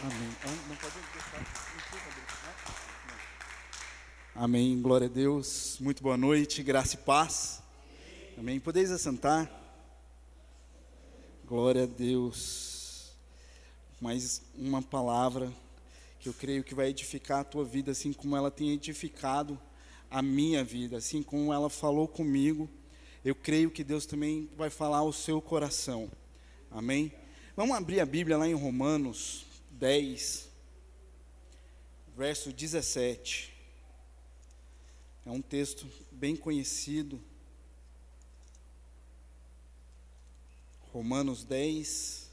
Amém. Não pode deixar. Amém. Glória a Deus. Muito boa noite. Graça e paz. Amém. Podeis assentar. Glória a Deus. Mais uma palavra que eu creio que vai edificar a tua vida, assim como ela tem edificado a minha vida, assim como ela falou comigo. Eu creio que Deus também vai falar ao seu coração. Amém. Vamos abrir a Bíblia lá em Romanos 10, verso 17. É um texto bem conhecido. Romanos 10,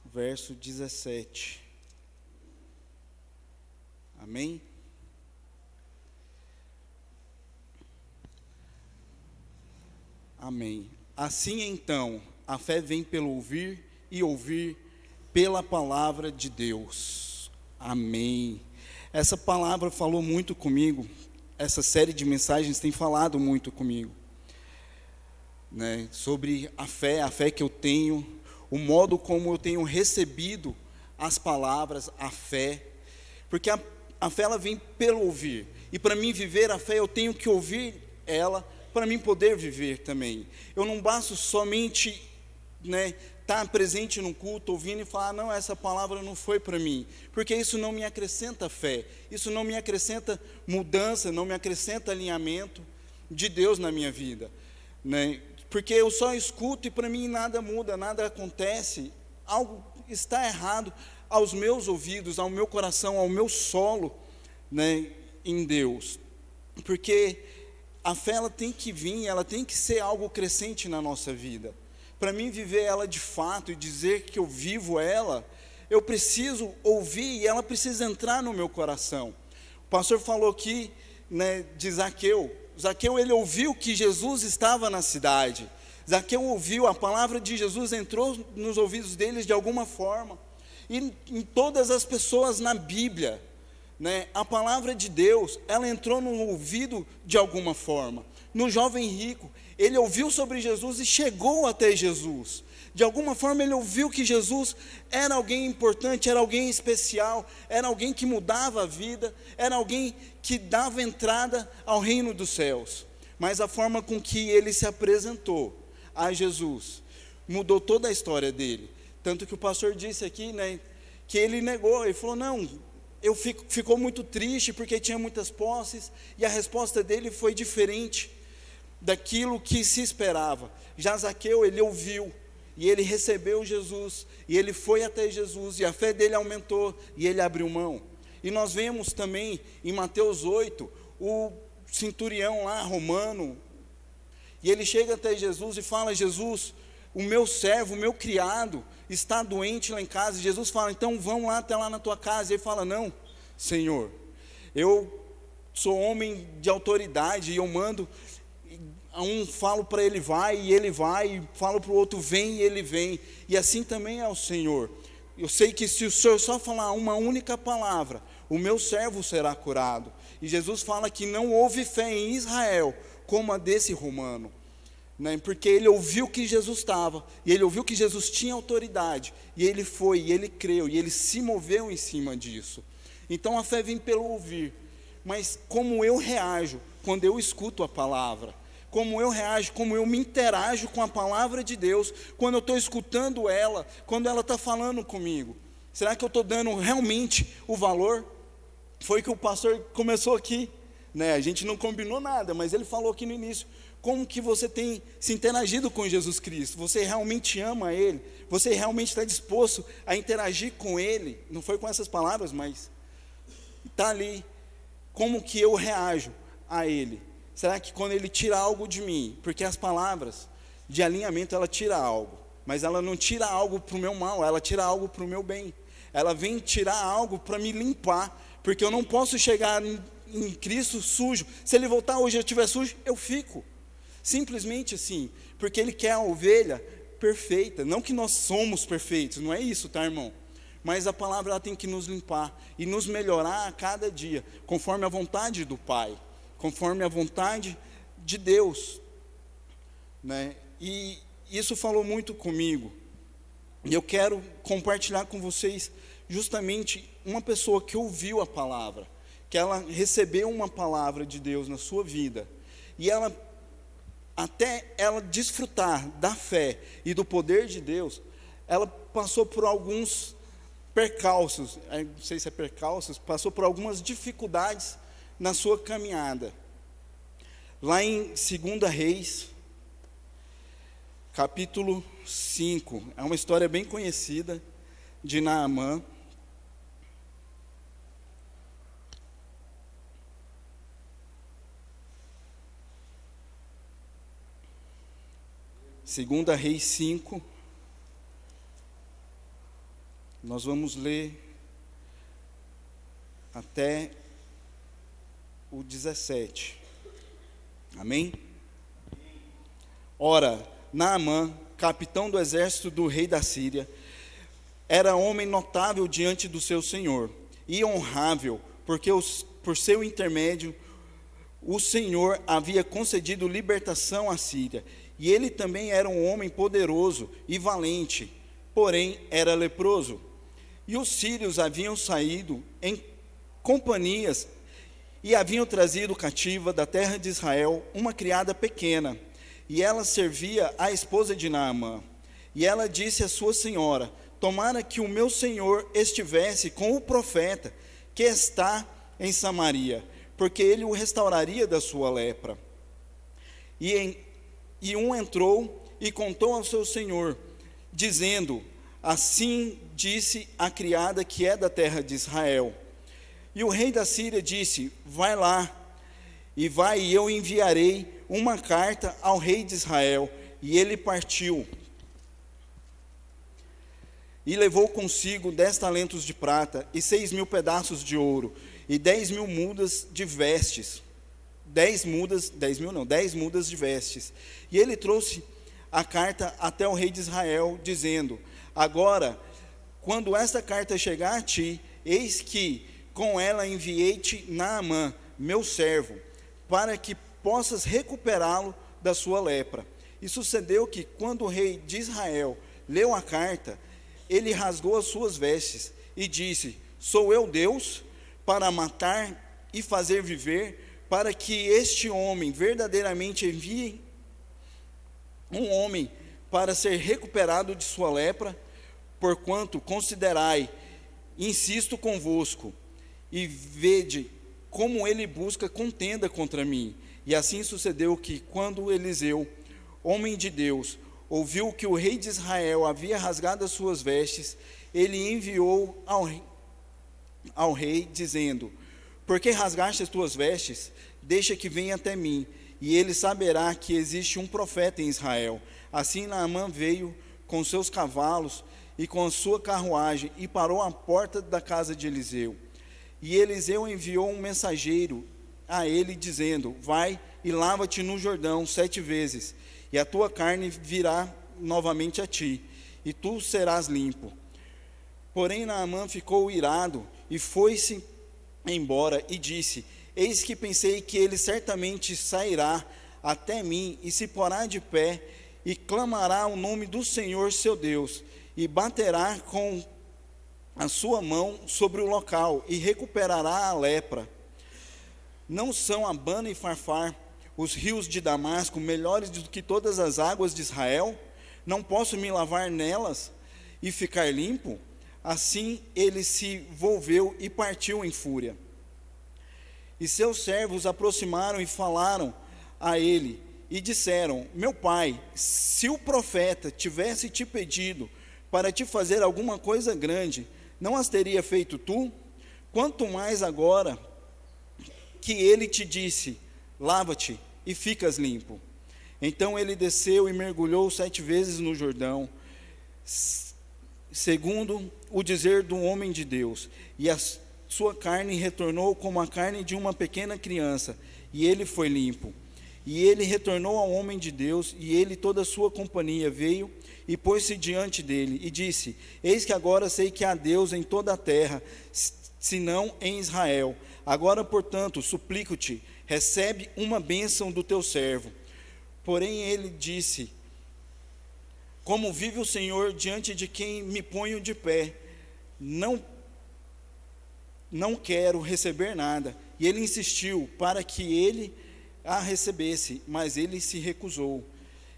verso 17. Amém? Amém. Assim então, a fé vem pelo ouvir e ouvir pela palavra de Deus. Amém. Essa palavra falou muito comigo. Essa série de mensagens tem falado muito comigo, né? Sobre a fé que eu tenho, o modo como eu tenho recebido as palavras, a fé. Porque a fé ela vem pelo ouvir. E para mim viver a fé eu tenho que ouvir ela para mim poder viver também. Eu não basto somente, né, estar presente num culto, ouvindo e falar, não, essa palavra não foi para mim, porque isso não me acrescenta fé, isso não me acrescenta mudança, não me acrescenta alinhamento de Deus na minha vida, né? Porque eu só escuto e para mim nada muda, nada acontece, algo está errado aos meus ouvidos, ao meu coração, ao meu solo, né, em Deus, porque a fé ela tem que vir, ela tem que ser algo crescente na nossa vida. Para mim viver ela de fato e dizer que eu vivo ela, eu preciso ouvir e ela precisa entrar no meu coração. O pastor falou aqui, né, de Zaqueu. Zaqueu ele ouviu que Jesus estava na cidade. Zaqueu ouviu, a palavra de Jesus entrou nos ouvidos deles de alguma forma. E em todas as pessoas na Bíblia, né, a palavra de Deus, ela entrou no ouvido de alguma forma. No jovem rico, ele ouviu sobre Jesus e chegou até Jesus. De alguma forma ele ouviu que Jesus era alguém importante, era alguém especial, era alguém que mudava a vida, era alguém que dava entrada ao reino dos céus. Mas a forma com que ele se apresentou a Jesus mudou toda a história dele. Tanto que o pastor disse aqui, né, que ele negou, ele falou, não, ficou muito triste porque tinha muitas posses, e a resposta dele foi diferente daquilo que se esperava. Já Zaqueu, ele ouviu, e ele recebeu Jesus, e ele foi até Jesus, e a fé dele aumentou, e ele abriu mão. E nós vemos também, em Mateus 8, o centurião lá, romano, e ele chega até Jesus e fala, Jesus, o meu servo, o meu criado, está doente lá em casa. E Jesus fala, então vão lá até lá na tua casa. E ele fala, não, Senhor, eu sou homem de autoridade, e eu mando, a um falo para ele vai, e falo para o outro vem, e ele vem, e assim também é o Senhor. Eu sei que se o Senhor só falar uma única palavra, o meu servo será curado. E Jesus fala que não houve fé em Israel como a desse romano, né? Porque ele ouviu que Jesus estava, e ele ouviu que Jesus tinha autoridade, e ele foi, e ele creu, e ele se moveu em cima disso. Então a fé vem pelo ouvir, mas como eu reajo quando eu escuto a palavra, como eu reajo, como eu me interajo com a palavra de Deus, quando eu estou escutando ela, quando ela está falando comigo, será que eu estou dando realmente o valor? Foi que o pastor começou aqui, né? A gente não combinou nada, mas ele falou aqui no início, como que você tem se interagido com Jesus Cristo? Você realmente ama Ele? Você realmente está disposto a interagir com Ele? Não foi com essas palavras, mas está ali. Como que eu reajo a Ele? Será que quando Ele tira algo de mim, porque as palavras de alinhamento, ela tira algo, mas ela não tira algo para o meu mal, ela tira algo para o meu bem. Ela vem tirar algo para me limpar, porque eu não posso chegar em Cristo sujo. Se Ele voltar hoje e eu estiver sujo, eu fico. Simplesmente assim, porque Ele quer a ovelha perfeita. Não que nós somos perfeitos, não é isso, tá, irmão? Mas a palavra ela tem que nos limpar e nos melhorar a cada dia, conforme a vontade do Pai, conforme a vontade de Deus, né? E isso falou muito comigo. E eu quero compartilhar com vocês justamente uma pessoa que ouviu a palavra, que ela recebeu uma palavra de Deus na sua vida, e ela, até ela desfrutar da fé e do poder de Deus, ela passou por alguns percalços, não sei se é percalços, passou por algumas dificuldades na sua caminhada. Lá em 2 Reis, capítulo 5, é uma história bem conhecida de Naamã. Segunda Reis 5, nós vamos ler até o 17, amém? Ora, Naamã, capitão do exército do rei da Síria, era homem notável diante do seu senhor, e honrável, porque por seu intermédio o Senhor havia concedido libertação à Síria, e ele também era um homem poderoso e valente, porém era leproso. E os sírios haviam saído em companhias e haviam trazido cativa da terra de Israel uma criada pequena, e ela servia a esposa de Naamã. E ela disse à sua senhora: tomara que o meu senhor estivesse com o profeta que está em Samaria, porque ele o restauraria da sua lepra. E um entrou e contou ao seu senhor, dizendo: assim disse a criada que é da terra de Israel. E o rei da Síria disse: vai lá, e vai, e eu enviarei uma carta ao rei de Israel. E ele partiu, e levou consigo 10 talentos de prata, e 6.000 pedaços de ouro, e 10.000 mudas de vestes. 10 mudas de vestes. E ele trouxe a carta até o rei de Israel, dizendo: agora, quando esta carta chegar a ti, eis que com ela enviei-te Naamã, meu servo, para que possas recuperá-lo da sua lepra. E sucedeu que, quando o rei de Israel leu a carta, ele rasgou as suas vestes e disse: sou eu Deus para matar e fazer viver, para que este homem verdadeiramente envie um homem para ser recuperado de sua lepra? Porquanto considerai, insisto convosco, e vede como ele busca contenda contra mim. E assim sucedeu que, quando Eliseu, homem de Deus, ouviu que o rei de Israel havia rasgado as suas vestes, ele enviou ao rei, dizendo: por que rasgaste as tuas vestes? Deixa que venha até mim, e ele saberá que existe um profeta em Israel. Assim Naamã veio com seus cavalos e com a sua carruagem, e parou à porta da casa de Eliseu. E Eliseu enviou um mensageiro a ele, dizendo: vai e lava-te no Jordão 7 vezes, e a tua carne virá novamente a ti, e tu serás limpo. Porém Naamã ficou irado, e foi-se embora, e disse: eis que pensei que ele certamente sairá até mim, e se porá de pé, e clamará o nome do Senhor seu Deus, e baterá com a sua mão sobre o local, e recuperará a lepra. Não são Abana e Farfar, os rios de Damasco, melhores do que todas as águas de Israel? Não posso me lavar nelas e ficar limpo? Assim ele se volveu e partiu em fúria. E seus servos aproximaram e falaram a ele, e disseram: meu pai, se o profeta tivesse te pedido para te fazer alguma coisa grande, não as teria feito tu? Quanto mais agora que ele te disse: lava-te e ficas limpo. Então ele desceu e mergulhou 7 vezes no Jordão, segundo o dizer do homem de Deus, e a sua carne retornou como a carne de uma pequena criança, e ele foi limpo. E ele retornou ao homem de Deus, e ele e toda a sua companhia veio e pôs-se diante dele, e disse: eis que agora sei que há Deus em toda a terra, senão em Israel. Agora, portanto, suplico-te, recebe uma bênção do teu servo. Porém ele disse: como vive o Senhor, diante de quem me ponho de pé, não não quero receber nada. E ele insistiu para que ele a recebesse, mas ele se recusou.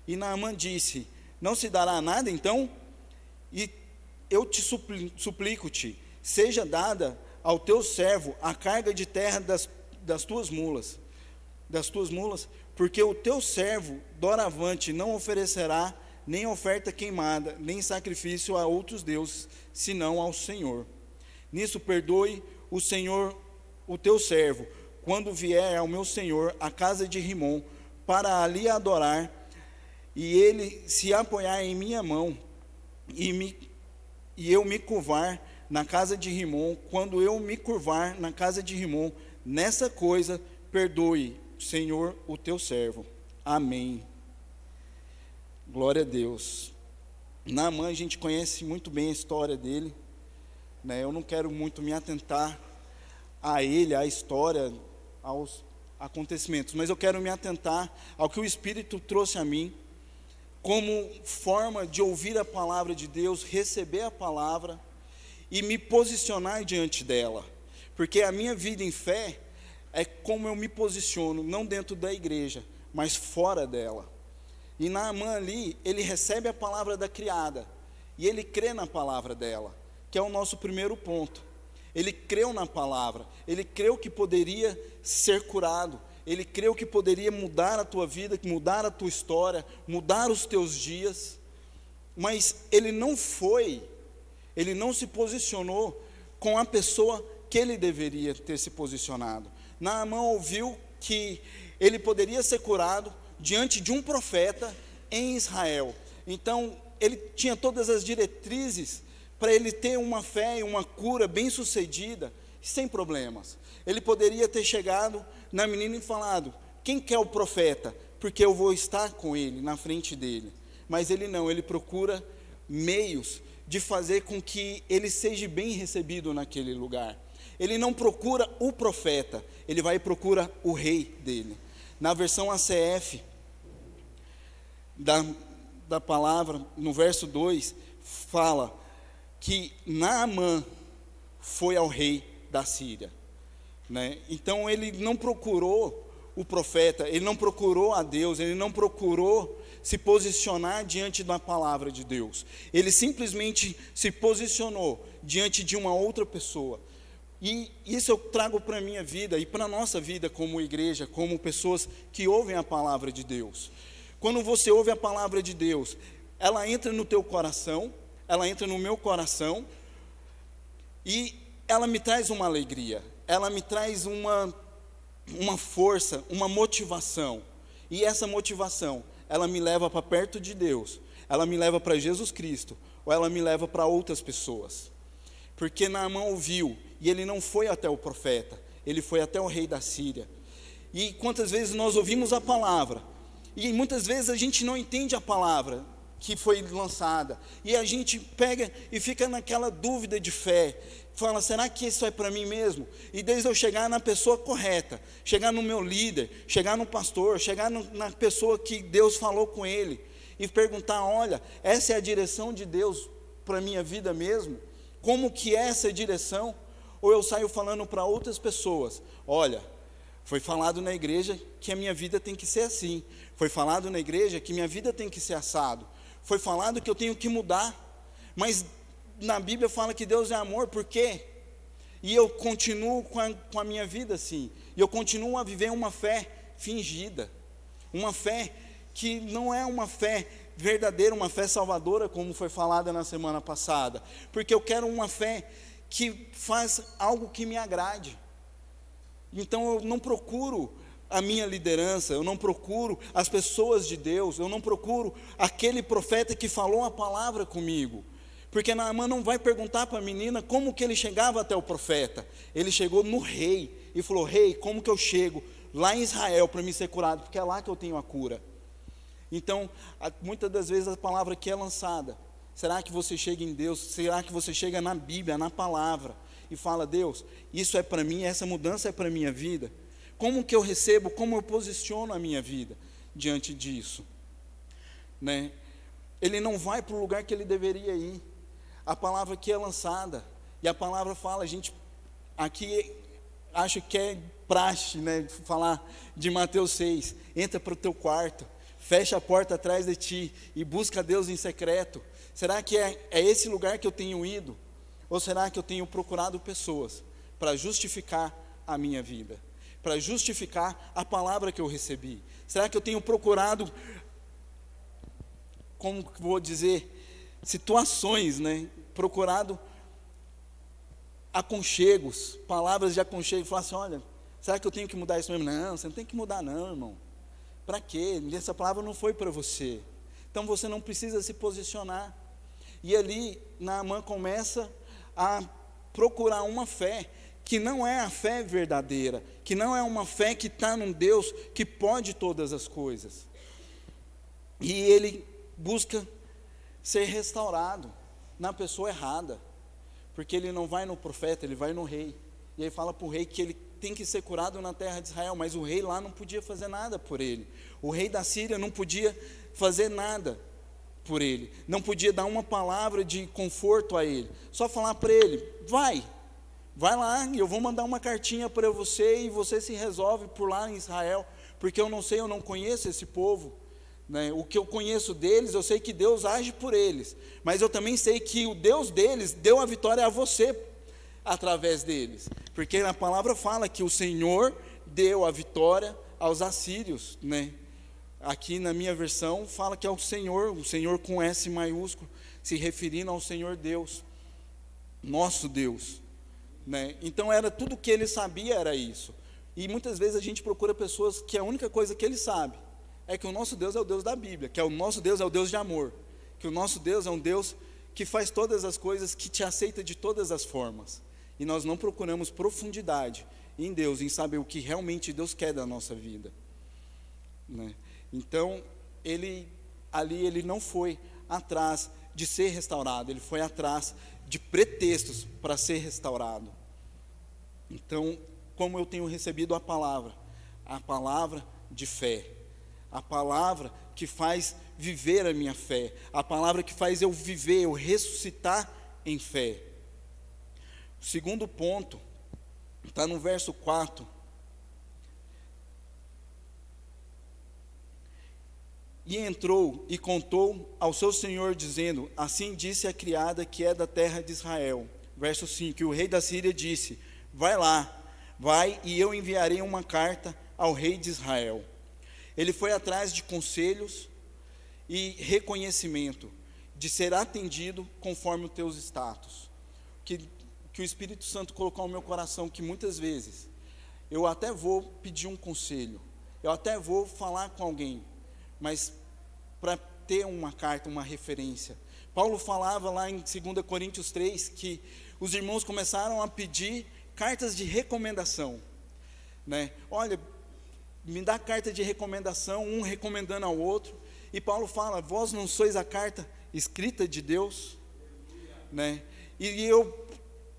E Naamã disse: não se dará nada então? E eu te suplico-te, seja dada ao teu servo a carga de terra das tuas mulas, porque o teu servo doravante não oferecerá nem oferta queimada, nem sacrifício a outros deuses, senão ao Senhor. Nisso perdoe o Senhor o teu servo, quando vier ao meu senhor a casa de Rimom, para ali adorar, e ele se apoiar em minha mão, e eu me curvar na casa de Rimom, quando eu me curvar na casa de Rimom, nessa coisa perdoe, Senhor, o teu servo. Amém. Glória a Deus. Naamã, a gente conhece muito bem a história dele, né? Eu não quero muito me atentar a ele, à história, aos acontecimentos, mas eu quero me atentar ao que o Espírito trouxe a mim, como forma de ouvir a palavra de Deus, receber a palavra e me posicionar diante dela, porque a minha vida em fé é como eu me posiciono, não dentro da igreja, mas fora dela. E Naamã ali, ele recebe a palavra da criada, e ele crê na palavra dela, que é o nosso primeiro ponto. Ele creu na palavra, ele creu que poderia ser curado, ele creu que poderia mudar a tua vida, mudar a tua história, mudar os teus dias, mas ele não se posicionou com a pessoa que ele deveria ter se posicionado. Naamã ouviu que ele poderia ser curado diante de um profeta em Israel. Então, ele tinha todas as diretrizes para ele ter uma fé e uma cura bem sucedida, sem problemas. Ele poderia ter chegado na menina e falado: quem quer o profeta? Porque eu vou estar com ele, na frente dele. Mas ele não, ele procura meios de fazer com que ele seja bem recebido naquele lugar. Ele não procura o profeta, ele vai e procura o rei dele. Na versão ACF da palavra, no verso 2, fala que Naamã foi ao rei da Síria, né? Então ele não procurou o profeta, ele não procurou a Deus, ele não procurou se posicionar diante da palavra de Deus, ele simplesmente se posicionou diante de uma outra pessoa. E isso eu trago para a minha vida e para a nossa vida como igreja, como pessoas que ouvem a palavra de Deus. Quando você ouve a palavra de Deus, ela entra no teu coração, ela entra no meu coração, e ela me traz uma alegria, ela me traz uma força, uma motivação. E essa motivação, ela me leva para perto de Deus, ela me leva para Jesus Cristo, ou ela me leva para outras pessoas. Porque Naamã ouviu, e ele não foi até o profeta, ele foi até o rei da Síria. E quantas vezes nós ouvimos a palavra, e muitas vezes a gente não entende a palavra que foi lançada, e a gente pega e fica naquela dúvida de fé, fala: será que isso é para mim mesmo? E desde eu chegar na pessoa correta, chegar no meu líder, chegar no pastor, chegar na pessoa que Deus falou com ele, e perguntar: olha, essa é a direção de Deus para a minha vida mesmo? Como que é essa direção? Ou eu saio falando para outras pessoas: olha, foi falado na igreja que a minha vida tem que ser assim, foi falado na igreja que minha vida tem que ser assado, foi falado que eu tenho que mudar, mas na Bíblia fala que Deus é amor, por quê? E eu continuo com a minha vida assim, e eu continuo a viver uma fé fingida, uma fé que não é uma fé verdadeira, uma fé salvadora, como foi falada na semana passada, porque eu quero uma fé que faz algo que me agrade. Então eu não procuro a minha liderança, eu não procuro as pessoas de Deus, eu não procuro aquele profeta que falou a palavra comigo, porque Naamã não vai perguntar para a menina como que ele chegava até o profeta. Ele chegou no rei e falou: rei, como que eu chego lá em Israel para me ser curado? Porque é lá que eu tenho a cura. Então, muitas das vezes a palavra que é lançada, será que você chega em Deus? Será que você chega na Bíblia, na palavra, e fala: Deus, isso é para mim, essa mudança é para a minha vida? Como que eu recebo, como eu posiciono a minha vida diante disso? Né? Ele não vai para o lugar que ele deveria ir. A palavra que é lançada, e a palavra fala, aqui acho que é praxe, né, falar de Mateus 6, entra para o teu quarto, fecha a porta atrás de ti e busca Deus em secreto. Será que é esse lugar que eu tenho ido? Ou será que eu tenho procurado pessoas para justificar a minha vida, para justificar a palavra que eu recebi? Será que eu tenho procurado, como vou dizer, situações, né? Procurado aconchegos, palavras de aconchego, falar assim: olha, será que eu tenho que mudar isso mesmo? Não, você não tem que mudar não, irmão. Para quê? Essa palavra não foi para você. Então você não precisa se posicionar. E ali Naamã começa a procurar uma fé que não é a fé verdadeira, que não é uma fé que está num Deus que pode todas as coisas. E ele busca ser restaurado na pessoa errada, porque ele não vai no profeta, ele vai no rei. E ele fala para o rei que ele tem que ser curado na terra de Israel, mas o rei lá não podia fazer nada por ele. O rei da Síria não podia fazer nada por ele, não podia dar uma palavra de conforto a ele, só falar para ele: vai lá, e eu vou mandar uma cartinha para você, e você se resolve por lá em Israel, porque eu não sei, eu não conheço esse povo, né? O que eu conheço deles, eu sei que Deus age por eles, mas eu também sei que o Deus deles deu a vitória a você através deles, porque a palavra fala que o Senhor deu a vitória aos assírios, né? Aqui na minha versão fala que é o Senhor com S maiúsculo, se referindo ao Senhor Deus, nosso Deus, né? Então era tudo que ele sabia, era isso. E muitas vezes a gente procura pessoas que a única coisa que ele sabe é que o nosso Deus é o Deus da Bíblia, que o nosso Deus é o Deus de amor, que o nosso Deus é um Deus que faz todas as coisas, que te aceita de todas as formas. E nós não procuramos profundidade em Deus, em saber o que realmente Deus quer da nossa vida, né? Então, ele não foi atrás de ser restaurado, ele foi atrás de pretextos para ser restaurado. Então, como eu tenho recebido a palavra de fé, a palavra que faz viver a minha fé, a palavra que faz eu viver, eu ressuscitar em fé. O segundo ponto está no verso 4. E entrou e contou ao seu senhor, dizendo: assim disse a criada que é da terra de Israel. Verso 5, e o rei da Síria disse: vai, e eu enviarei uma carta ao rei de Israel. Ele foi atrás de conselhos e reconhecimento, de ser atendido conforme os teus status. Que o Espírito Santo colocou no meu coração, que muitas vezes eu até vou pedir um conselho, eu até vou falar com alguém, mas para ter uma carta, uma referência. Paulo falava lá em 2 Coríntios 3, que os irmãos começaram a pedir cartas de recomendação, né? Olha, me dá carta de recomendação, um recomendando ao outro. E Paulo fala: vós não sois a carta escrita de Deus, né? E eu,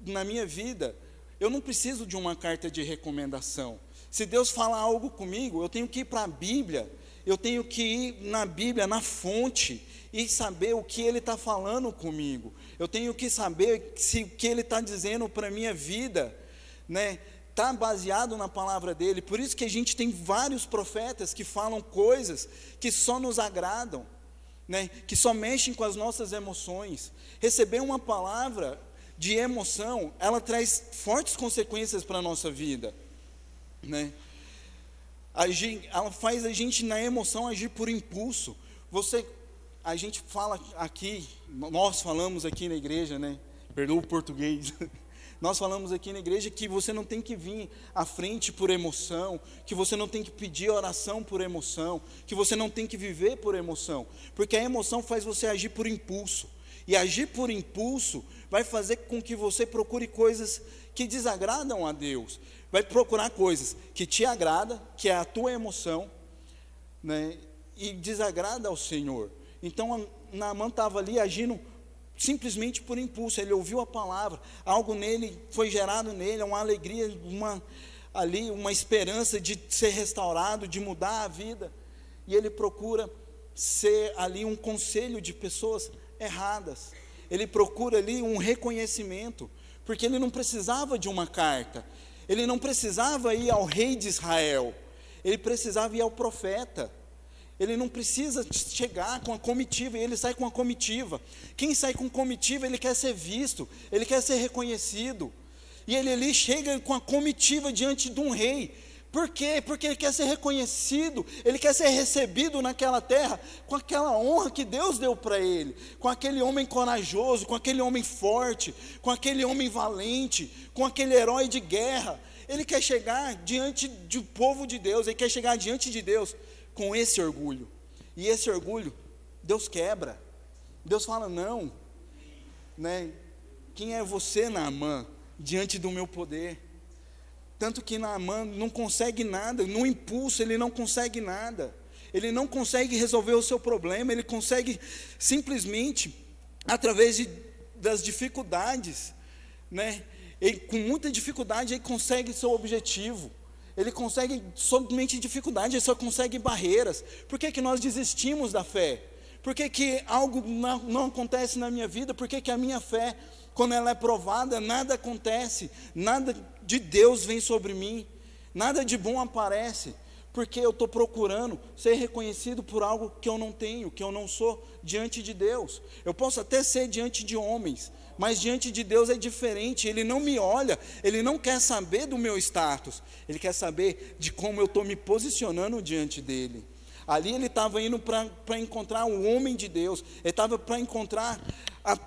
na minha vida, eu não preciso de uma carta de recomendação. Se Deus fala algo comigo, eu tenho que ir para a Bíblia, eu tenho que ir na Bíblia, na fonte, e saber o que Ele está falando comigo. Eu tenho que saber se o que Ele está dizendo para a minha vida, né, está baseado na palavra dEle. Por isso que a gente tem vários profetas que falam coisas que só nos agradam, né, que só mexem com as nossas emoções. Receber uma palavra de emoção, ela traz fortes consequências para a nossa vida, né? Ela faz a gente na emoção agir por impulso. A gente fala aqui, nós falamos aqui na igreja, né? Perdoa o português. Nós falamos aqui na igreja que você não tem que vir à frente por emoção, que você não tem que pedir oração por emoção, que você não tem que viver por emoção, porque a emoção faz você agir por impulso. E agir por impulso vai fazer com que você procure coisas que desagradam a Deus. Vai procurar coisas que te agrada, que é a tua emoção, né, e desagrada ao Senhor. Então Naamã estava ali agindo simplesmente por impulso. Ele ouviu a palavra, algo nele foi gerado nele, uma alegria, uma esperança de ser restaurado, de mudar a vida. E ele procura ser ali um conselho de pessoas erradas. Ele procura ali um reconhecimento, porque ele não precisava de uma carta, ele não precisava ir ao rei de Israel, ele precisava ir ao profeta. Ele não precisa chegar com a comitiva, ele sai com a comitiva. Quem sai com comitiva, ele quer ser visto, ele quer ser reconhecido. E ele ali chega com a comitiva diante de um rei. Por quê? Porque ele quer ser reconhecido, ele quer ser recebido naquela terra com aquela honra que Deus deu para ele, com aquele homem corajoso, com aquele homem forte, com aquele homem valente, com aquele herói de guerra. Ele quer chegar diante do povo de Deus, ele quer chegar diante de Deus com esse orgulho. E esse orgulho, Deus quebra. Deus fala, não, né? Quem é você, Naamã, diante do meu poder? Tanto que Naamã não consegue nada, no impulso ele não consegue nada. Ele não consegue resolver o seu problema, ele consegue simplesmente, através das dificuldades, né? Ele, com muita dificuldade, ele consegue seu objetivo. Ele consegue somente dificuldade, ele só consegue barreiras. Por que que nós desistimos da fé? Por que que algo não acontece na minha vida? Por que que a minha fé, quando ela é provada, nada acontece, nada de Deus vem sobre mim, nada de bom aparece? Porque eu estou procurando ser reconhecido por algo que eu não tenho, que eu não sou diante de Deus. Eu posso até ser diante de homens, mas diante de Deus é diferente. Ele não me olha, ele não quer saber do meu status, ele quer saber de como eu estou me posicionando diante dele. Ali ele estava indo para encontrar o homem de Deus, ele estava para encontrar a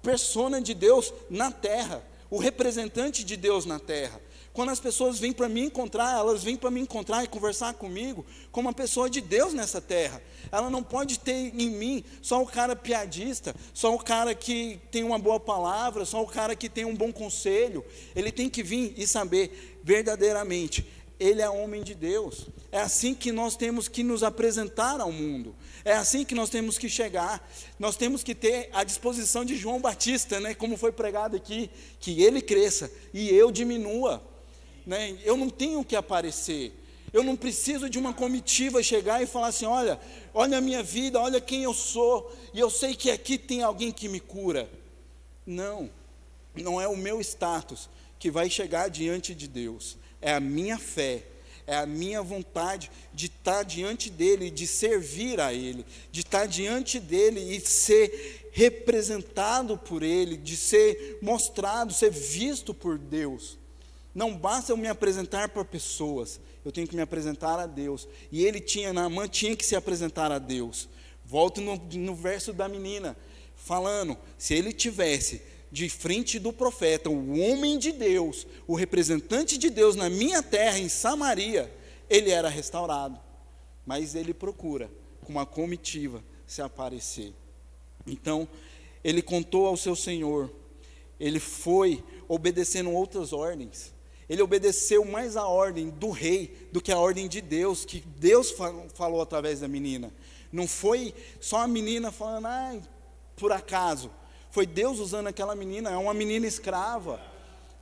persona de Deus na terra, o representante de Deus na terra. Quando as pessoas vêm para me encontrar, elas vêm para me encontrar e conversar comigo como uma pessoa de Deus nessa terra. Ela não pode ter em mim só o cara piadista, só o cara que tem uma boa palavra, só o cara que tem um bom conselho. Ele tem que vir e saber verdadeiramente, ele é homem de Deus. É assim que nós temos que nos apresentar ao mundo. É assim que nós temos que chegar. Nós temos que ter a disposição de João Batista, né, como foi pregado aqui, que ele cresça e eu diminua. Né? Eu não tenho que aparecer, eu não preciso de uma comitiva chegar e falar assim, olha a minha vida, olha quem eu sou, e eu sei que aqui tem alguém que me cura. Não é o meu status que vai chegar diante de Deus, é a minha fé, é a minha vontade de estar diante dEle, de servir a Ele, de estar diante dEle e ser representado por Ele, de ser mostrado, ser visto por Deus. Não basta eu me apresentar para pessoas, eu tenho que me apresentar a Deus. E Naamã tinha que se apresentar a Deus. Volto no verso da menina, falando, se ele tivesse de frente do profeta, o homem de Deus, o representante de Deus na minha terra, em Samaria, ele era restaurado. Mas ele procura, com uma comitiva, se aparecer. Então, ele contou ao seu senhor, ele foi obedecendo outras ordens. Ele obedeceu mais a ordem do rei do que a ordem de Deus, que Deus falou através da menina. Não foi só a menina falando, por acaso. Foi Deus usando aquela menina, é uma menina escrava.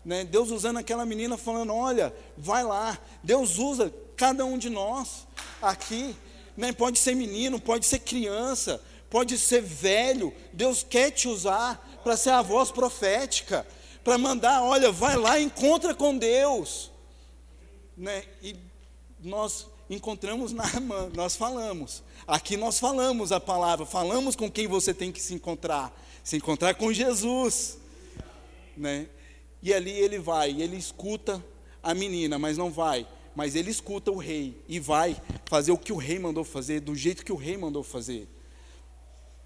Né? Deus usando aquela menina falando, olha, vai lá. Deus usa cada um de nós aqui. Né? Pode ser menino, pode ser criança, pode ser velho. Deus quer te usar para ser a voz profética, para mandar, olha, vai lá e encontra com Deus. Né? E nós encontramos Naamã, nós falamos. Aqui nós falamos a palavra, falamos com quem você tem que se encontrar com Jesus. Né? E ali ele vai, ele escuta a menina, mas não vai. Mas ele escuta o rei e vai fazer o que o rei mandou fazer, do jeito que o rei mandou fazer.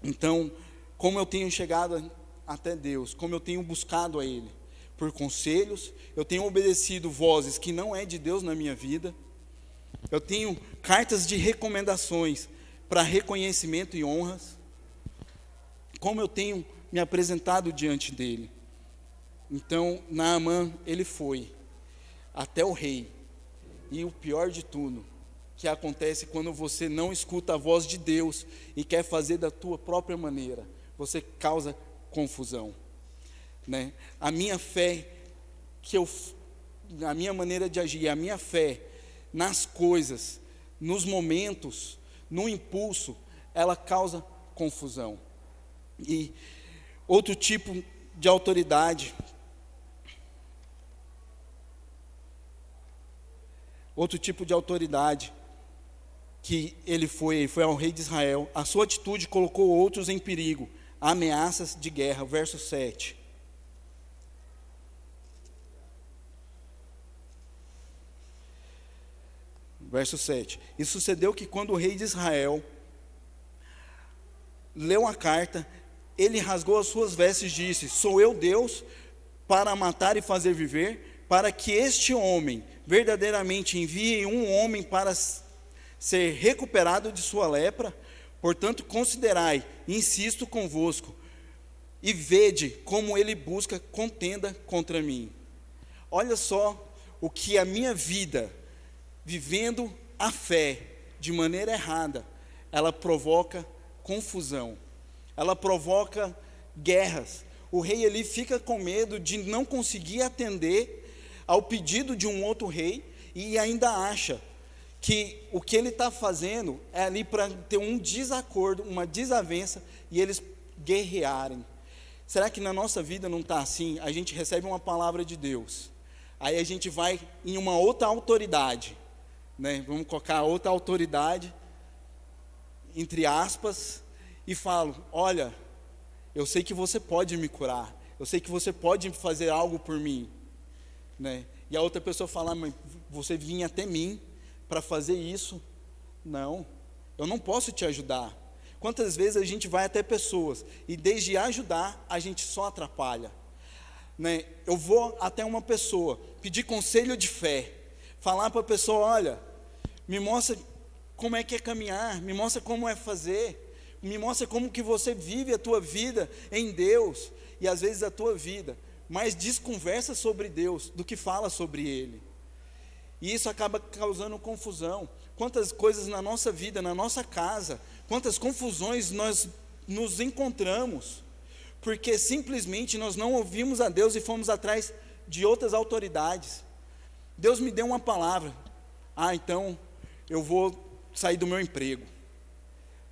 Então, como eu tenho chegado até Deus, como eu tenho buscado a Ele, por conselhos, eu tenho obedecido vozes que não é de Deus na minha vida, eu tenho cartas de recomendações para reconhecimento e honras, como eu tenho me apresentado diante dEle. Então, Naamã, ele foi até o rei, e o pior de tudo, que acontece quando você não escuta a voz de Deus, e quer fazer da tua própria maneira, você causa confusão, né? A minha fé, a minha maneira de agir, a minha fé nas coisas, nos momentos, no impulso, ela causa confusão. E outro tipo de autoridade outro tipo de autoridade que ele foi ao rei de Israel. A sua atitude colocou outros em perigo, ameaças de guerra. Verso 7. Verso 7. E sucedeu que quando o rei de Israel leu a carta, ele rasgou as suas vestes e disse: sou eu Deus para matar e fazer viver, para que este homem verdadeiramente envie um homem para ser recuperado de sua lepra? Portanto, considerai, insisto convosco, e vede como ele busca contenda contra mim. Olha só o que a minha vida, vivendo a fé de maneira errada, ela provoca confusão, ela provoca guerras. O rei ali fica com medo de não conseguir atender ao pedido de um outro rei, e ainda acha que o que ele está fazendo é ali para ter um desacordo, uma desavença, e eles guerrearem. Será que na nossa vida não está assim? A gente recebe uma palavra de Deus, aí a gente vai em uma outra autoridade, né? Vamos colocar outra autoridade, entre aspas, e falo: olha, eu sei que você pode me curar, eu sei que você pode fazer algo por mim, né? E a outra pessoa fala: mas você vinha até mim para fazer isso? Não, eu não posso te ajudar. Quantas vezes a gente vai até pessoas e desde ajudar a gente só atrapalha, né? Eu vou até uma pessoa pedir conselho de fé, falar para a pessoa: olha, me mostra como é que é caminhar, me mostra como é fazer, me mostra como que você vive a tua vida em Deus. E às vezes a tua vida mais desconversa sobre Deus do que fala sobre Ele, e isso acaba causando confusão. Quantas coisas na nossa vida, na nossa casa, quantas confusões nós nos encontramos, porque simplesmente nós não ouvimos a Deus e fomos atrás de outras autoridades. Deus me deu uma palavra: então eu vou sair do meu emprego.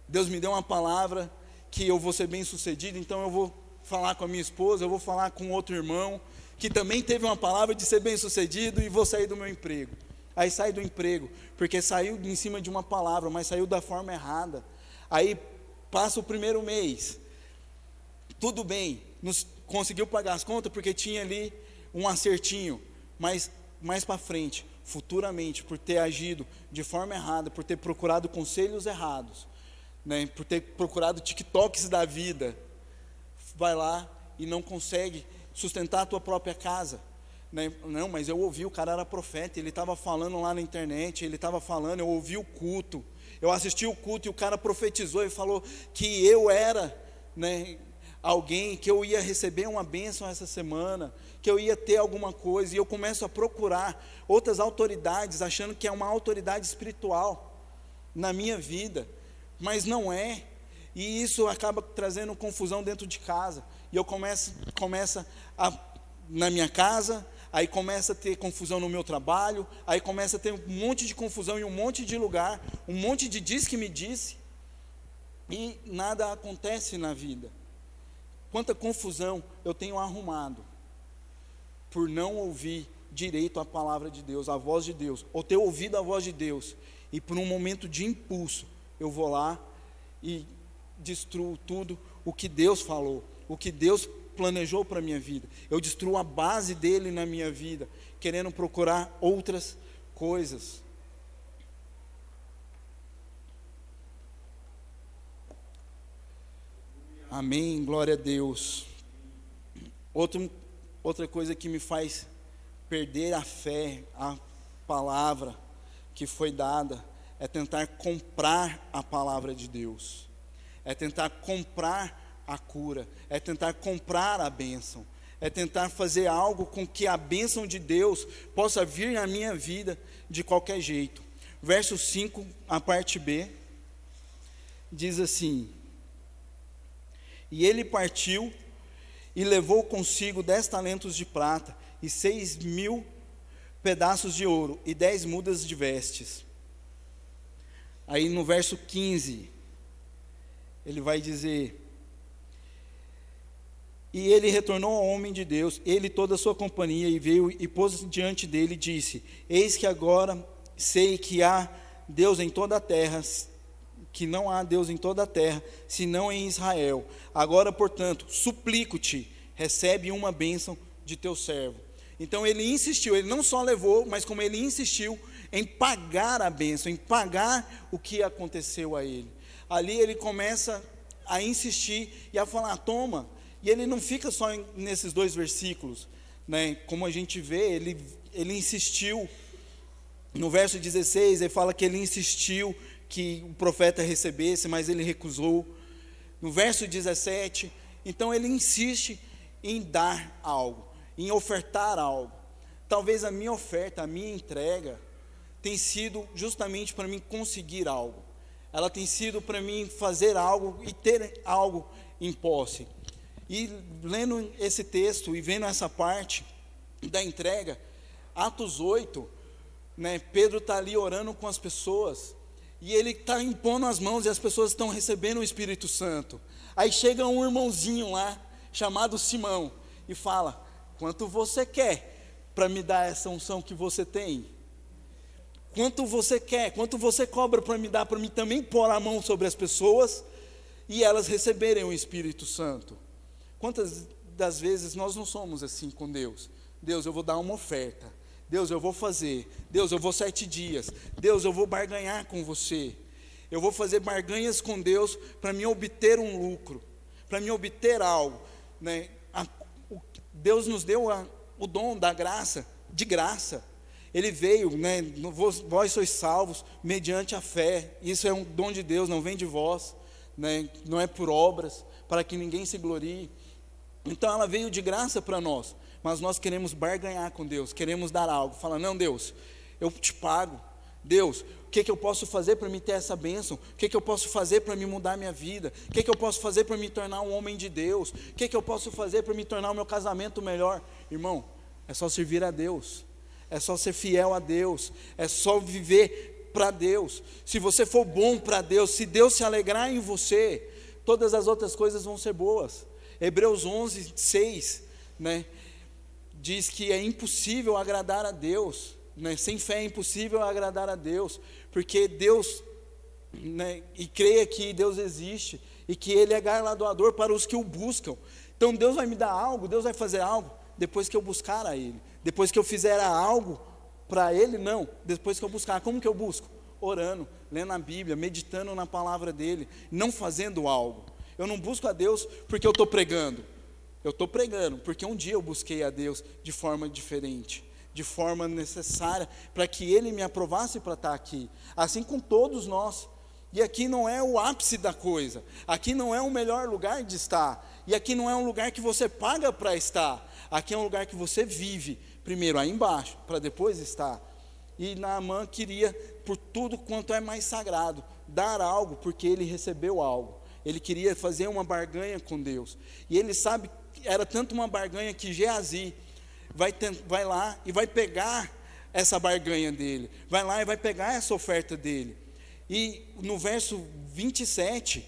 Deus me deu uma palavra que eu vou ser bem sucedido, então eu vou falar com a minha esposa, eu vou falar com outro irmão que também teve uma palavra de ser bem sucedido, e vou sair do meu emprego. Aí sai do emprego, porque saiu em cima de uma palavra, mas saiu da forma errada. Aí passa o primeiro mês, tudo bem, conseguiu pagar as contas porque tinha ali um acertinho, mas mais para frente, futuramente, por ter agido de forma errada, por ter procurado conselhos errados, né, por ter procurado TikToks da vida, vai lá e não consegue sustentar a tua própria casa, né? Não, mas eu ouvi, o cara era profeta, ele estava falando lá na internet, ele estava falando, eu ouvi o culto, eu assisti o culto e o cara profetizou e falou que eu era, né, alguém, que eu ia receber uma bênção essa semana, que eu ia ter alguma coisa, e eu começo a procurar outras autoridades, achando que é uma autoridade espiritual na minha vida, mas não é, e isso acaba trazendo confusão dentro de casa, e eu começo na minha casa, aí começa a ter confusão no meu trabalho, aí começa a ter um monte de confusão em um monte de lugar, um monte de diz que me disse, e nada acontece na vida. Quanta confusão eu tenho arrumado, por não ouvir direito a palavra de Deus, a voz de Deus, ou ter ouvido a voz de Deus, e por um momento de impulso, eu vou lá e destruo tudo o que Deus falou, o que Deus planejou para a minha vida. Eu destruo a base dele na minha vida, querendo procurar outras coisas. Amém, glória a Deus. Outra coisa que me faz perder a fé, a palavra que foi dada, é tentar comprar a palavra de Deus, é tentar comprar a cura, é tentar comprar a bênção, é tentar fazer algo com que a bênção de Deus possa vir na minha vida de qualquer jeito. Verso 5, a parte B, diz assim: e ele partiu e levou consigo 10 talentos de prata e 6.000 pedaços de ouro e 10 mudas de vestes. Aí no verso 15, ele vai dizer: e ele retornou ao homem de Deus, ele e toda a sua companhia, e veio e pôs diante dele e disse: eis que agora sei que há Deus em toda a terra, que não há Deus em toda a terra, senão em Israel. Agora, portanto, suplico-te, recebe uma bênção de teu servo. Então ele insistiu, ele não só levou, mas como ele insistiu em pagar a bênção, em pagar o que aconteceu a ele. Ali ele começa a insistir e a falar, toma. E ele não fica só nesses 2 versículos, né? Como a gente vê, ele insistiu. No verso 16, ele fala que ele insistiu que o profeta recebesse, mas ele recusou. No verso 17, então ele insiste em dar algo, em ofertar algo. Talvez a minha oferta, a minha entrega, tem sido justamente para mim conseguir algo. Ela tem sido para mim fazer algo e ter algo em posse. E lendo esse texto e vendo essa parte da entrega, Atos 8, né, Pedro está ali orando com as pessoas, e ele está impondo as mãos, e as pessoas estão recebendo o Espírito Santo. Aí chega um irmãozinho lá, chamado Simão, e fala, quanto você quer para me dar essa unção que você tem? Quanto você quer? Quanto você cobra para me dar, para mim também pôr a mão sobre as pessoas, e elas receberem o Espírito Santo? Quantas das vezes nós não somos assim com Deus? Deus, eu vou dar uma oferta. Deus, eu vou fazer. Deus, eu vou 7 dias. Deus, eu vou barganhar com você. Eu vou fazer barganhas com Deus para me obter um lucro, para me obter algo, né? Deus nos deu o dom da graça, de graça. Ele veio, né? Vós sois salvos mediante a fé. Isso é um dom de Deus, não vem de vós, né? Não é por obras, para que ninguém se glorie. Então ela veio de graça para nós, mas nós queremos barganhar com Deus, queremos dar algo. Fala, não, Deus, eu te pago. Deus, o que eu posso fazer para me ter essa bênção? O que eu posso fazer para me mudar a minha vida? O que eu posso fazer para me tornar um homem de Deus? O que eu posso fazer para me tornar o meu casamento melhor? Irmão, é só servir a Deus, é só ser fiel a Deus, é só viver para Deus. Se você for bom para Deus, se Deus se alegrar em você, todas as outras coisas vão ser boas. Hebreus 11, 6, né, diz que é impossível agradar a Deus, né, sem fé é impossível agradar a Deus, porque Deus, né, e creia que Deus existe, e que Ele é galardoador para os que o buscam. Então Deus vai me dar algo, Deus vai fazer algo, depois que eu buscar a Ele, depois que eu fizer algo para Ele, não, depois que eu buscar. Como que eu busco? Orando, lendo a Bíblia, meditando na palavra dEle, não fazendo algo. Eu não busco a Deus porque eu estou pregando. Eu estou pregando porque um dia eu busquei a Deus de forma diferente, de forma necessária, para que Ele me aprovasse para estar aqui. Assim com todos nós. E aqui não é o ápice da coisa. Aqui não é o melhor lugar de estar. E aqui não é um lugar que você paga para estar. Aqui é um lugar que você vive, primeiro aí embaixo, para depois estar. E Naamã queria, por tudo quanto é mais sagrado, dar algo, porque ele recebeu algo. Ele queria fazer uma barganha com Deus. E ele sabe, era tanto uma barganha que Geazi vai lá e vai pegar essa barganha dele. Vai lá e vai pegar essa oferta dele. E no verso 27,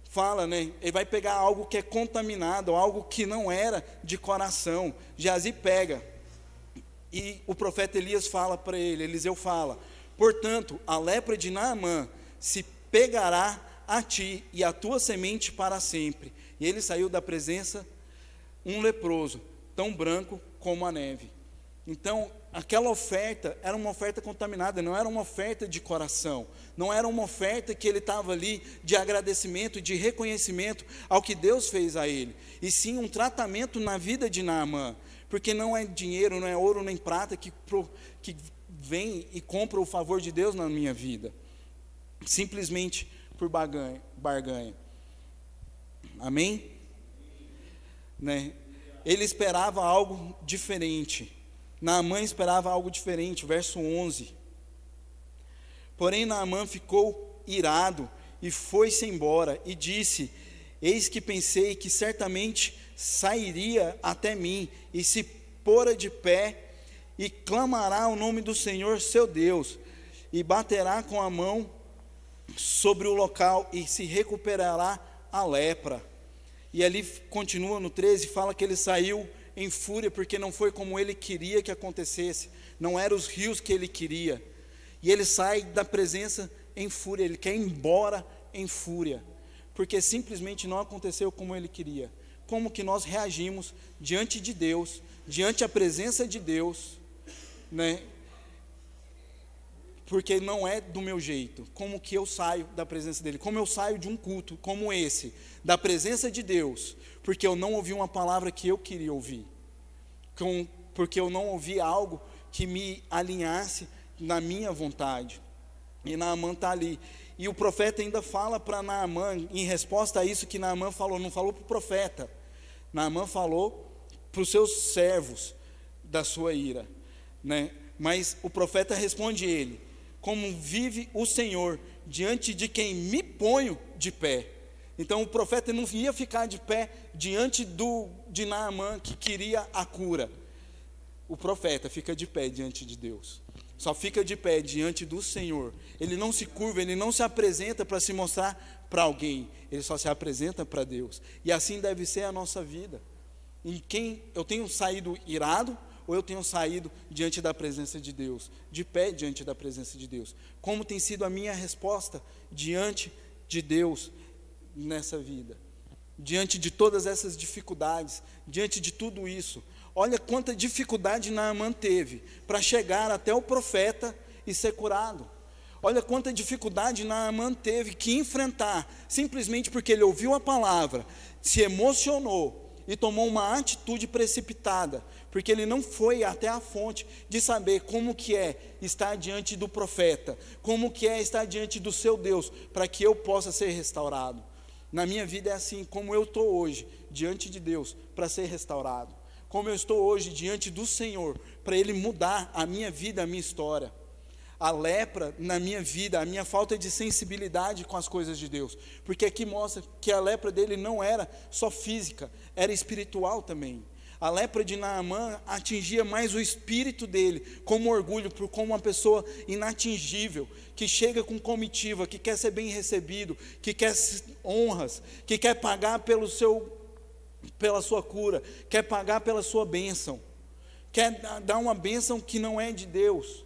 fala, né? Ele vai pegar algo que é contaminado, algo que não era de coração. Geazi pega. E o profeta Elias fala para ele, Eliseu fala, portanto, a lepra de Naamã se pegará a ti e a tua semente para sempre. E ele saiu da presença um leproso, tão branco como a neve. Então, aquela oferta era uma oferta contaminada, não era uma oferta de coração, não era uma oferta que ele estava ali de agradecimento, de reconhecimento ao que Deus fez a ele, e sim um tratamento na vida de Naamã, porque não é dinheiro, não é ouro nem prata que vem e compra o favor de Deus na minha vida, simplesmente por barganha. Amém? Né? Ele esperava algo diferente. Naamã esperava algo diferente. Verso 11. Porém Naamã ficou irado e foi-se embora e disse, eis que pensei que certamente sairia até mim e se pôra de pé e clamará o nome do Senhor seu Deus e baterá com a mão sobre o local e se recuperará a lepra. E ali continua no 13, fala que ele saiu em fúria porque não foi como ele queria que acontecesse, não eram os rios que ele queria. e ele sai da presença em fúria, ele quer ir embora em fúria, porque simplesmente não aconteceu como ele queria. Como que nós reagimos diante de Deus, diante da presença de Deus, né? Porque não é do meu jeito. Como que eu saio da presença dele? Como eu saio de um culto como esse, da presença de Deus, porque eu não ouvi uma palavra que eu queria ouvir, porque eu não ouvi algo que me alinhasse na minha vontade. E Naamã está ali, e o profeta ainda fala para Naamã, em resposta a isso que Naamã falou, não falou para o profeta, Naamã falou para os seus servos da sua ira, né? Mas o profeta responde ele: como vive o Senhor, diante de quem me ponho de pé. Então o profeta não ia ficar de pé diante de Naamã, que queria a cura. O profeta fica de pé diante de Deus, só fica de pé diante do Senhor. Ele não se curva, ele não se apresenta para se mostrar para alguém, ele só se apresenta para Deus. E assim deve ser a nossa vida. Em quem eu tenho saído irado, ou eu tenho saído diante da presença de Deus, de pé diante da presença de Deus? Como tem sido a minha resposta diante de Deus nessa vida? Diante de todas essas dificuldades, diante de tudo isso. Olha quanta dificuldade Naamã teve para chegar até o profeta e ser curado. Olha quanta dificuldade Naamã teve que enfrentar, simplesmente porque ele ouviu a palavra, se emocionou e tomou uma atitude precipitada, porque ele não foi até a fonte de saber como que é estar diante do profeta, como que é estar diante do seu Deus, para que eu possa ser restaurado. Na minha vida é assim, como eu estou hoje diante de Deus para ser restaurado, como eu estou hoje diante do Senhor para Ele mudar a minha vida, a minha história. A lepra na minha vida, a minha falta de sensibilidade com as coisas de Deus, porque aqui mostra que a lepra dele não era só física, era espiritual também. A lepra de Naamã atingia mais o espírito dele, como orgulho, como uma pessoa inatingível, que chega com comitiva, que quer ser bem recebido, que quer honras, que quer pagar pela sua cura, quer pagar pela sua bênção, quer dar uma bênção que não é de Deus.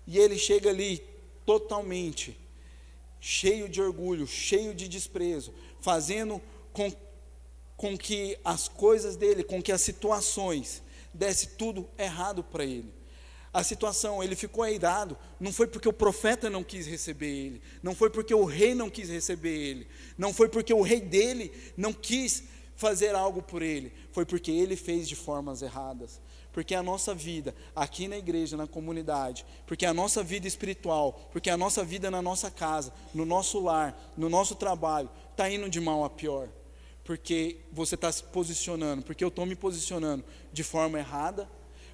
E ele chega ali totalmente cheio de orgulho, cheio de desprezo, fazendo com que as coisas dele, com que as situações desse tudo errado para ele. A situação, ele ficou airado, não foi porque o profeta não quis receber ele, não foi porque o rei não quis receber ele, não foi porque o rei dele não quis fazer algo por ele, foi porque ele fez de formas erradas. Porque a nossa vida aqui na igreja, na comunidade, porque a nossa vida espiritual, porque a nossa vida na nossa casa, no nosso lar, no nosso trabalho, está indo de mal a pior. Porque você está se posicionando, porque eu estou me posicionando de forma errada,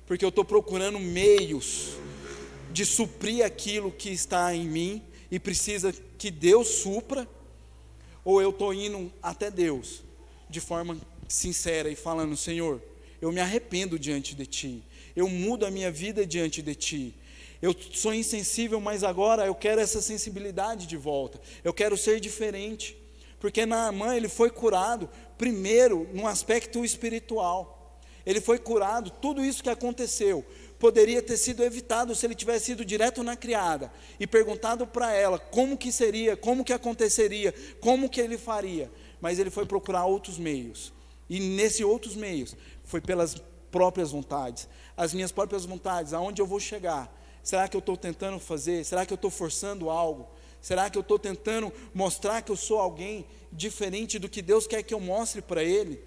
porque eu estou procurando meios de suprir aquilo que está em mim e precisa que Deus supra, ou eu estou indo até Deus de forma sincera e falando: Senhor, eu me arrependo diante de Ti, eu mudo a minha vida diante de Ti, eu sou insensível, mas agora eu quero essa sensibilidade de volta, eu quero ser diferente. Porque Naamã, ele foi curado primeiro no aspecto espiritual, ele foi curado, tudo isso que aconteceu poderia ter sido evitado se ele tivesse ido direto na criada e perguntado para ela como que seria, como que aconteceria, como que ele faria, mas ele foi procurar outros meios, e nesses outros meios foi pelas próprias vontades, as minhas próprias vontades, aonde eu vou chegar? Será que eu estou tentando fazer? Será que eu estou forçando algo? Será que eu estou tentando mostrar que eu sou alguém diferente do que Deus quer que eu mostre para Ele?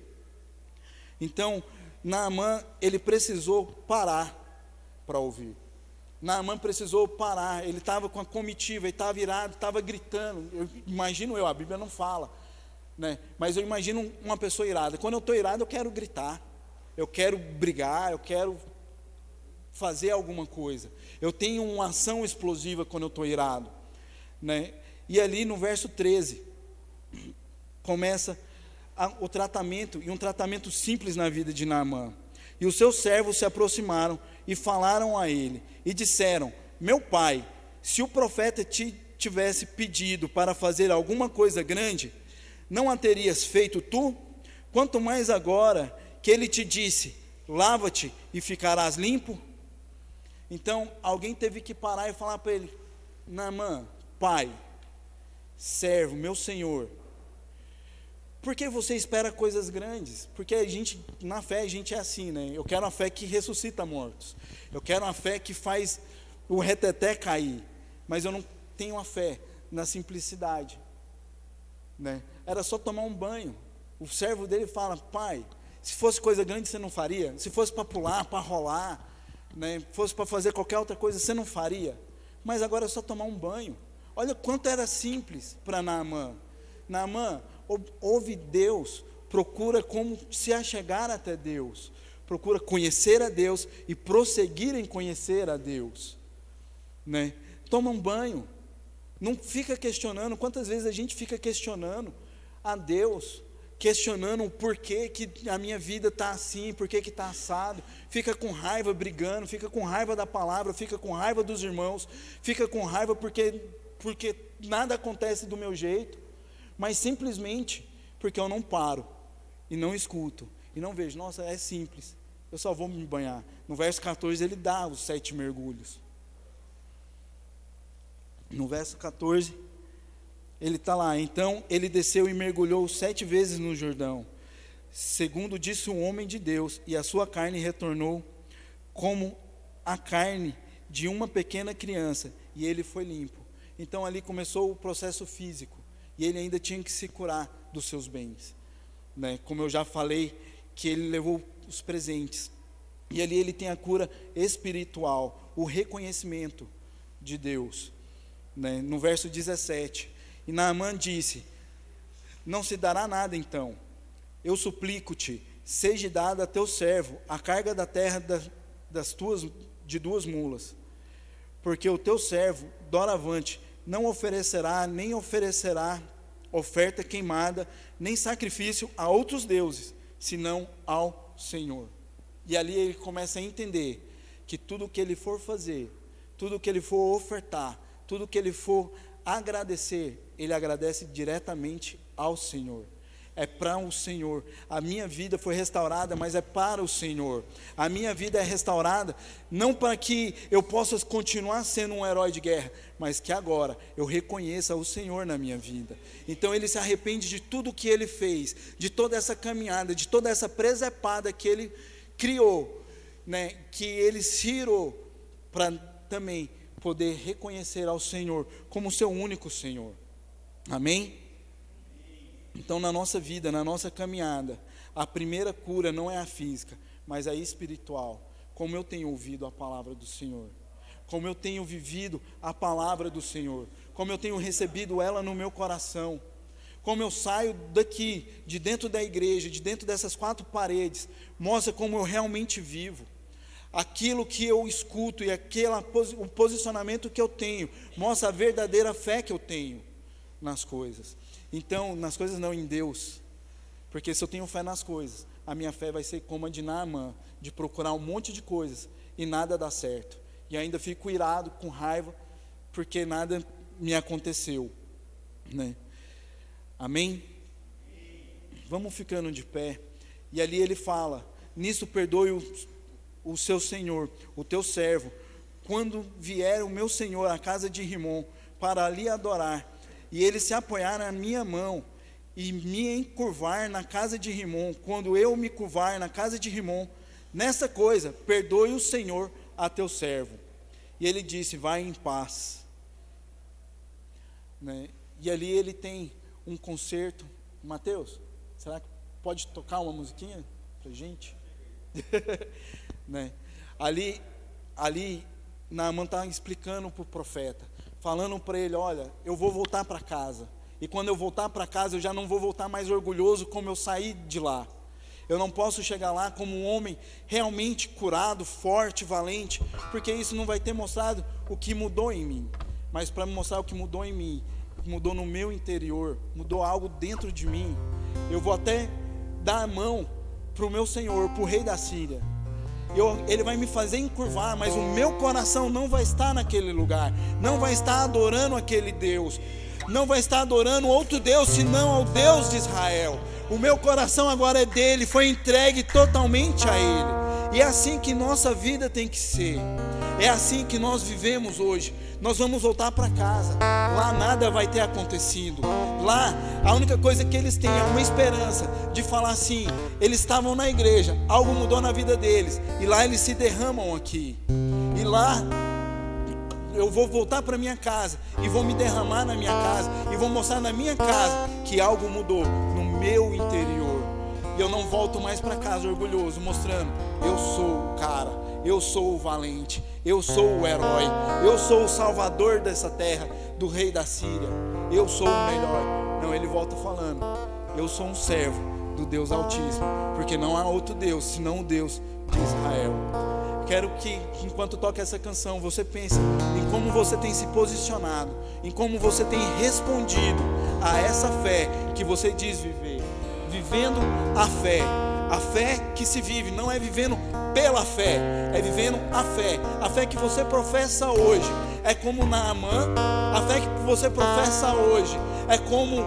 Então, Naamã, ele precisou parar para ouvir. Naamã precisou parar, ele estava com a comitiva, ele estava virado, estava gritando. A Bíblia não fala, né? Mas eu imagino uma pessoa irada. Quando eu estou irado, eu quero gritar, eu quero brigar, eu quero fazer alguma coisa. Eu tenho uma ação explosiva quando eu estou irado, né? E ali no verso 13 começa o tratamento, e um tratamento simples na vida de Naamã. E os seus servos se aproximaram e falaram a ele e disseram: meu pai, se o profeta te tivesse pedido para fazer alguma coisa grande, não a terias feito tu? Quanto mais agora que ele te disse: lava-te e ficarás limpo. Então, alguém teve que parar e falar para ele: Naamã, pai, servo, meu senhor, por que você espera coisas grandes? Porque a gente, na fé, a gente é assim, né? Eu quero uma fé que ressuscita mortos. Eu quero uma fé que faz o reteté cair. Mas eu não tenho a fé na simplicidade, né? Era só tomar um banho. O servo dele fala: pai, se fosse coisa grande você não faria? Se fosse para pular, para rolar, né? Fosse para fazer qualquer outra coisa, você não faria? Mas agora é só tomar um banho. Olha quanto era simples para Naamã. Naamã ouve Deus, procura como se achegar até Deus, procura conhecer a Deus e prosseguir em conhecer a Deus, né? Toma um banho, não fica questionando. Quantas vezes a gente fica questionando a Deus, questionando o porquê que a minha vida está assim, porquê que está assado, fica com raiva brigando, fica com raiva da palavra, fica com raiva dos irmãos, fica com raiva porque nada acontece do meu jeito, mas simplesmente porque eu não paro, e não escuto, e não vejo. Nossa, é simples, eu só vou me banhar. No verso 14 ele dá os 7 mergulhos. No verso 14, ele está lá: então ele desceu e mergulhou 7 vezes no Jordão, segundo disse o homem de Deus, e a sua carne retornou como a carne de uma pequena criança, e ele foi limpo. Então ali começou o processo físico, e ele ainda tinha que se curar dos seus bens, né? Como eu já falei, que ele levou os presentes, e ali ele tem a cura espiritual, o reconhecimento de Deus, né? No verso 17, e Naamã disse: não se dará nada então, eu suplico-te, seja dada a teu servo a carga da terra de 2 mulas, porque o teu servo, doravante, não oferecerá, nem oferecerá oferta queimada, nem sacrifício a outros deuses, senão ao Senhor. E ali ele começa a entender que tudo que ele for fazer, tudo que ele for ofertar, tudo que ele for agradecer, ele agradece diretamente ao Senhor. É para o Senhor. A minha vida foi restaurada, mas é para o Senhor. A minha vida é restaurada não para que eu possa continuar sendo um herói de guerra, mas que agora eu reconheça o Senhor na minha vida. Então ele se arrepende de tudo que ele fez, de toda essa caminhada, de toda essa presepada que ele criou, né, que ele se irou, para também poder reconhecer ao Senhor como seu único Senhor. Amém? Então, na nossa vida, na nossa caminhada, a primeira cura não é a física, mas a espiritual. Como eu tenho ouvido a palavra do Senhor, como eu tenho vivido a palavra do Senhor, como eu tenho recebido ela no meu coração, como eu saio daqui, de dentro da igreja, de dentro dessas 4 paredes, mostra como eu realmente vivo. Aquilo que eu escuto e o posicionamento que eu tenho, mostra a verdadeira fé que eu tenho nas coisas. Então, nas coisas não, em Deus, porque se eu tenho fé nas coisas, a minha fé vai ser como a de Naamã, de procurar um monte de coisas e nada dá certo, e ainda fico irado, com raiva, porque nada me aconteceu, né? Amém? Vamos ficando de pé, e ali ele fala: nisso perdoe o seu senhor, o teu servo, quando vier o meu senhor à casa de Rimom, para ali adorar, e ele se apoiar na minha mão, e me encurvar na casa de Rimom, quando eu me curvar na casa de Rimom, nessa coisa, perdoe o Senhor a teu servo. E ele disse: vai em paz, né? E ali ele tem um concerto. Mateus, será que pode tocar uma musiquinha pra gente? Né? Ali Naamã está explicando para o profeta, falando para ele: olha, eu vou voltar para casa, e quando eu voltar para casa eu já não vou voltar mais orgulhoso como eu saí de lá. Eu não posso chegar lá como um homem realmente curado, forte, valente, porque isso não vai ter mostrado o que mudou em mim, mas para mostrar o que mudou em mim, mudou no meu interior, mudou algo dentro de mim. Eu vou até dar a mão para o meu Senhor, para o rei da Síria. Ele vai me fazer encurvar, mas o meu coração não vai estar naquele lugar, não vai estar adorando aquele Deus, não vai estar adorando outro Deus, senão ao Deus de Israel. O meu coração agora é dele, foi entregue totalmente a ele. E é assim que nossa vida tem que ser. É assim que nós vivemos hoje. Nós vamos voltar para casa. Lá nada vai ter acontecido. Lá a única coisa que eles têm é uma esperança de falar assim: eles estavam na igreja, algo mudou na vida deles, e lá eles se derramam aqui. E lá eu vou voltar para minha casa e vou me derramar na minha casa e vou mostrar na minha casa que algo mudou no meu interior. E eu não volto mais para casa orgulhoso, mostrando: eu sou o cara, eu sou o valente, eu sou o herói, eu sou o salvador dessa terra, do rei da Síria, eu sou o melhor. Não, ele volta falando: eu sou um servo do Deus Altíssimo, porque não há outro Deus senão o Deus de Israel. Quero que, enquanto toca essa canção, você pense em como você tem se posicionado, em como você tem respondido a essa fé que você diz viver. Vivendo a fé que se vive, não é vivendo pela fé, é vivendo a fé que você professa hoje, é como Naamã. A fé que você professa hoje é como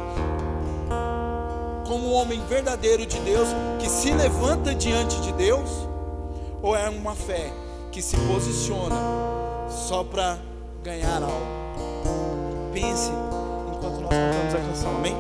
um homem verdadeiro de Deus, que se levanta diante de Deus, ou é uma fé que se posiciona só para ganhar algo? Pense enquanto nós cantamos a canção, amém?